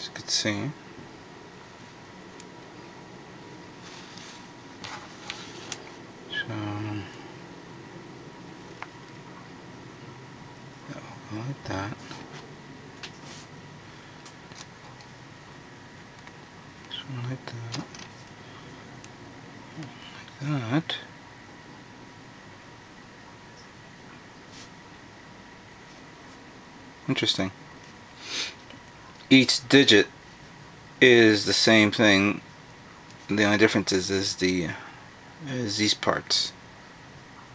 you can see. So that will go like that. This one like that. Like that. Interesting. Each digit is the same thing. The only difference is these parts,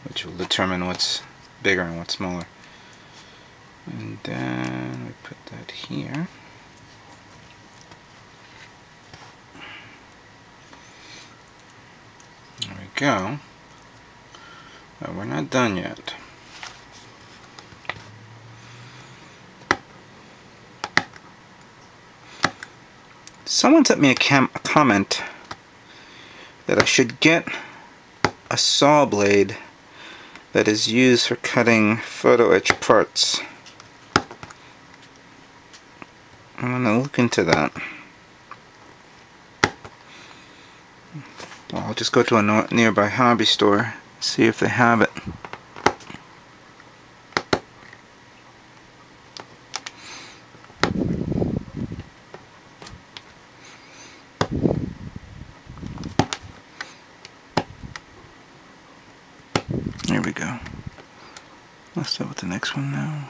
which will determine what's bigger and what's smaller. And then we put that here. There we go. But we're not done yet. Someone sent me a comment that I should get a saw blade that is used for cutting photo etch parts. I'm gonna look into that. Well, I'll just go to a nearby hobby store, see if they have it. There we go. Let's start with the next one now.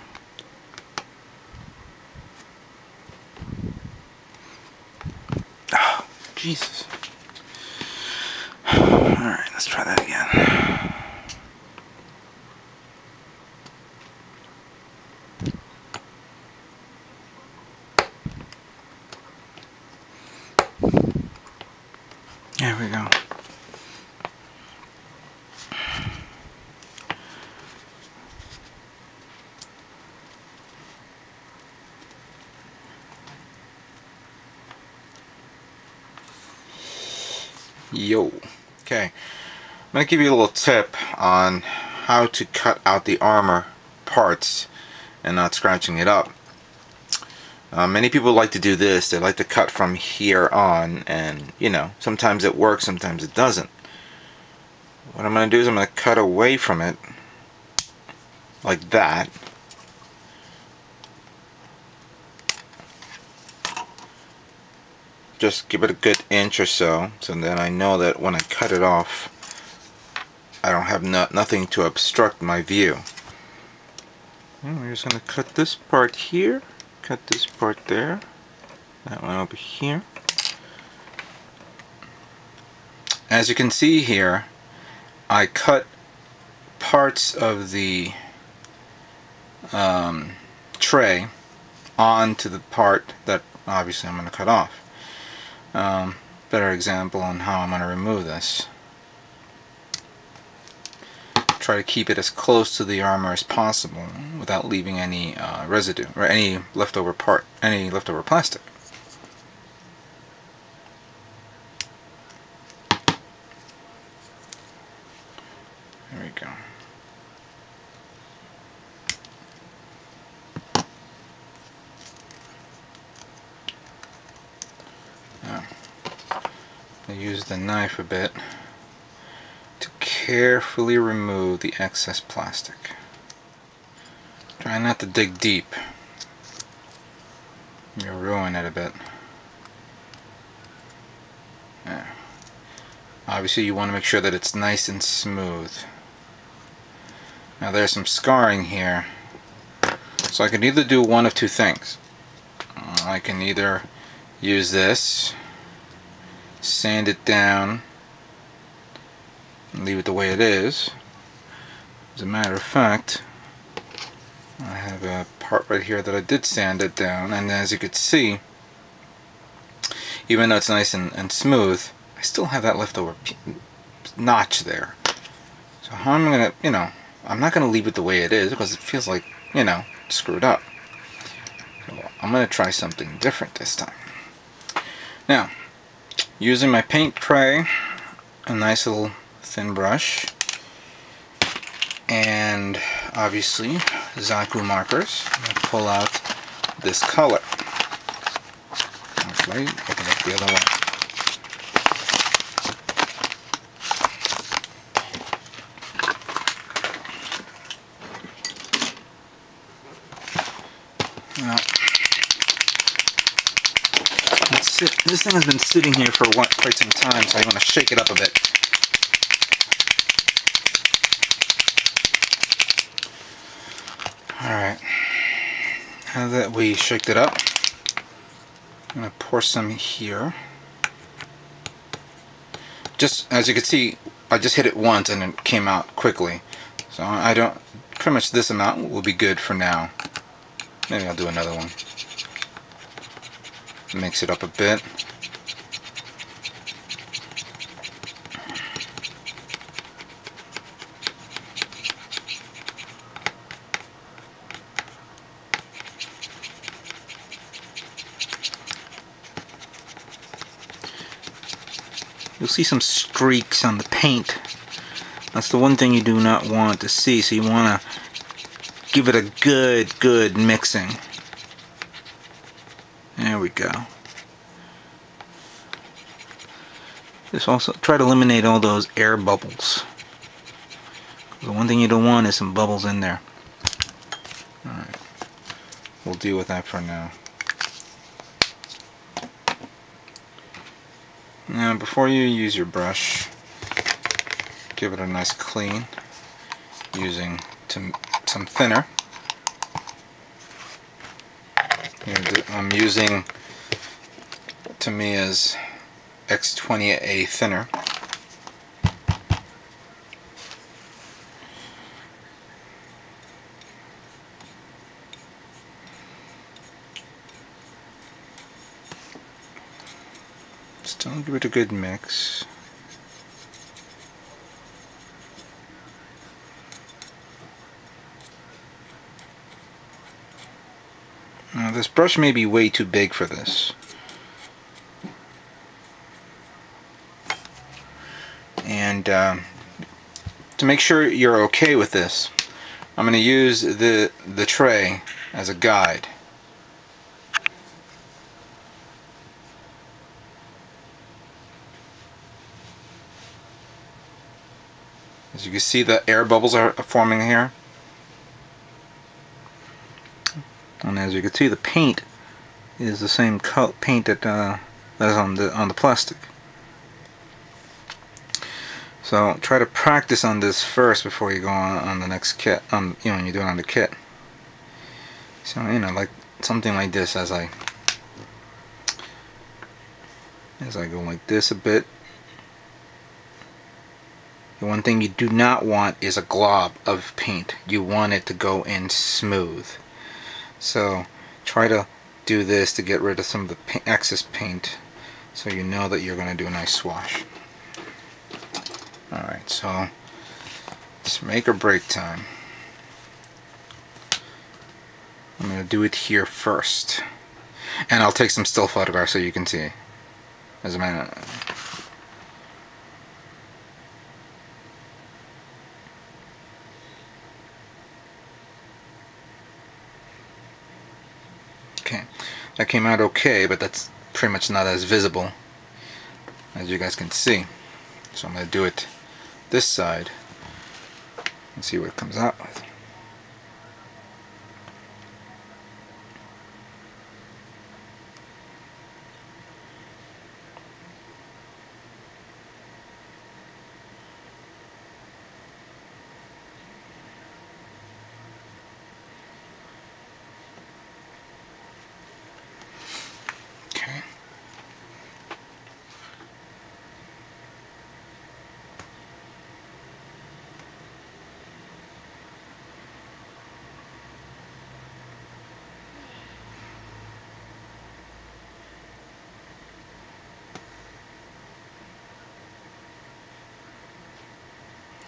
Oh, Jesus. Alright, let's try that again. There we go. Yo. Okay. I'm going to give you a little tip on how to cut out the armor parts and not scratching it up. Many people like to do this. They like to cut from here on, and you know, sometimes it works, sometimes it doesn't. What I'm going to do is I'm going to cut away from it like that. Just give it a good inch or so, so then I know that when I cut it off, I don't have nothing to obstruct my view. And we're just going to cut this part here, cut this part there, that one over here. As you can see here, I cut parts of the tray onto the part that obviously I'm going to cut off. Better example on how I'm going to remove this. Try to keep it as close to the armor as possible without leaving any residue or any leftover plastic. There we go. Now, I use the knife a bit to carefully remove the excess plastic. Try not to dig deep. You'll ruin it a bit. Yeah. Obviously you want to make sure that it's nice and smooth. Now there's some scarring here. So I can either do one of two things. I can either use this, sand it down, and leave it the way it is. As a matter of fact, I have a part right here that I did sand it down, and as you can see, even though it's nice and smooth, I still have that leftover notch there. So how am I gonna, you know, I'm not gonna leave it the way it is because it feels like, you know, screwed up. So I'm gonna try something different this time. Now, using my paint tray, a nice little thin brush, and obviously Zaku markers, I'm going to pull out this color. right? Open up the other one. Now, this thing has been sitting here for quite some time, so I want to shake it up a bit. Alright, now that we shaked it up, I'm going to pour some here. Just as you can see, I just hit it once and it came out quickly. So pretty much this amount will be good for now. Maybe I'll do another one. Mix it up a bit. You'll see some streaks on the paint. That's the one thing you do not want to see, so you want to give it a good mixing. There we go. Just also try to eliminate all those air bubbles. The one thing you don't want is some bubbles in there. Alright, we'll deal with that for now. Now, before you use your brush, give it a nice clean using some thinner. I'm using Tamiya's X20A thinner. Still give it a good mix. Now, this brush may be way too big for this. And to make sure you're okay with this, I'm going to use the tray as a guide. As you can see, the air bubbles are forming here. And as you can see, the paint is the same paint that is on the plastic. So try to practice on this first before you go on the next kit. When you do it on the kit. So like something like this, as I go like this a bit. The one thing you do not want is a glob of paint. You want it to go in smooth. So try to do this to get rid of some of the excess paint, so you know that you're going to do a nice swash. Alright, so it's make or break time. I'm going to do it here first. And I'll take some still photographs so you can see. As a matter. Okay, that came out okay, but that's pretty much not as visible as you guys can see. So I'm going to do it this side and see what it comes out with.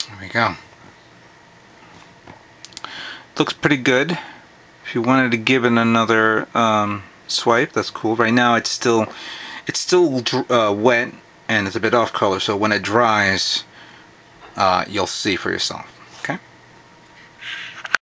There we go. Looks pretty good. If you wanted to give it another swipe, that's cool. Right now it's still wet and it's a bit off color, so when it dries, you'll see for yourself.